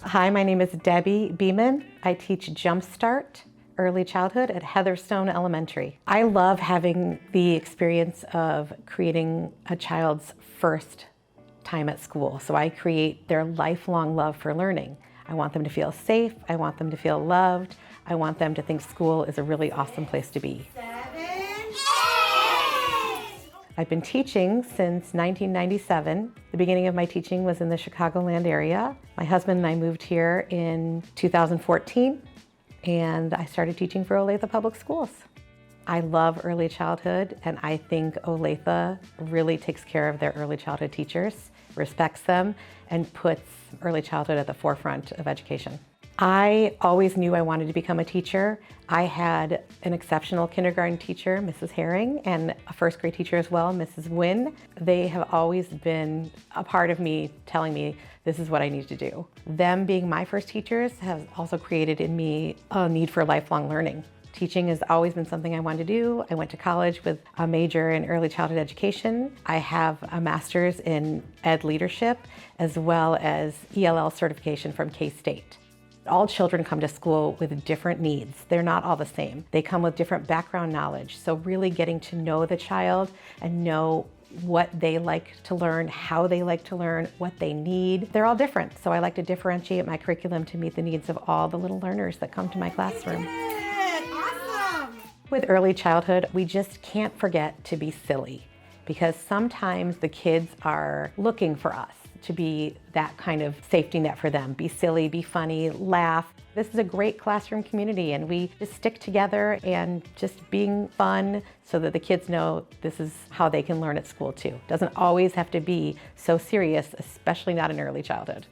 Hi, my name is Debbie Beaman. I teach Jumpstart Early Childhood at Heatherstone Elementary. I love having the experience of creating a child's first time at school. So I create their lifelong love for learning. I want them to feel safe. I want them to feel loved. I want them to think school is a really awesome place to be. I've been teaching since 1997. The beginning of my teaching was in the Chicagoland area. My husband and I moved here in 2014, and I started teaching for Olathe Public Schools. I love early childhood, and I think Olathe really takes care of their early childhood teachers, respects them, and puts early childhood at the forefront of education. I always knew I wanted to become a teacher. I had an exceptional kindergarten teacher, Mrs. Herring, and a first grade teacher as well, Mrs. Wynn. They have always been a part of me, telling me this is what I need to do. Them being my first teachers has also created in me a need for lifelong learning. Teaching has always been something I wanted to do. I went to college with a major in early childhood education. I have a master's in ed leadership, as well as ELL certification from K-State. All children come to school with different needs. They're not all the same. They come with different background knowledge. So really getting to know the child and know what they like to learn, how they like to learn, what they need. They're all different. So I like to differentiate my curriculum to meet the needs of all the little learners that come to my classroom. Awesome. With early childhood, we just can't forget to be silly, because sometimes the kids are looking for us to be that kind of safety net for them. Be silly, be funny, laugh. This is a great classroom community, and we just stick together and just being fun so that the kids know this is how they can learn at school too. Doesn't always have to be so serious, especially not in early childhood.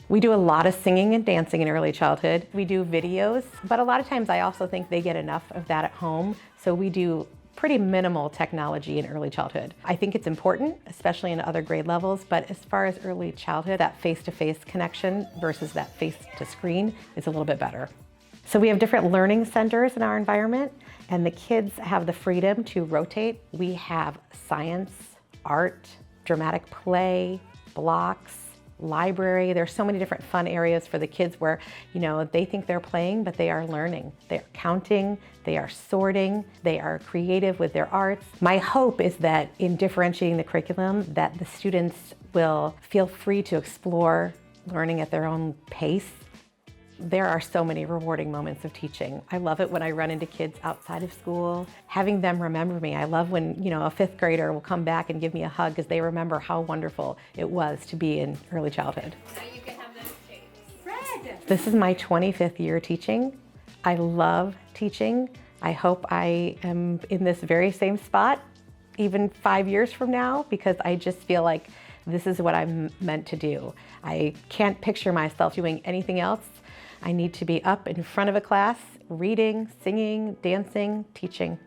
We do a lot of singing and dancing in early childhood. We do videos, but a lot of times I also think they get enough of that at home. So we do pretty minimal technology in early childhood. I think it's important, especially in other grade levels, but as far as early childhood, that face-to-face connection versus that face-to-screen is a little bit better. So we have different learning centers in our environment, and the kids have the freedom to rotate. We have science, art, dramatic play, blocks, library. There's so many different fun areas for the kids where, they think they're playing, but they are learning. They're counting, they are sorting, they are creative with their arts. My hope is that in differentiating the curriculum, that the students will feel free to explore learning at their own pace. There are so many rewarding moments of teaching. I love it when I run into kids outside of school, having them remember me. I love when, a fifth grader will come back and give me a hug because they remember how wonderful it was to be in early childhood. Now you can have those shapes. Red! This is my 25th year teaching. I love teaching. I hope I am in this very same spot even 5 years from now, because I just feel like this is what I'm meant to do. I can't picture myself doing anything else. I need to be up in front of a class, reading, singing, dancing, teaching.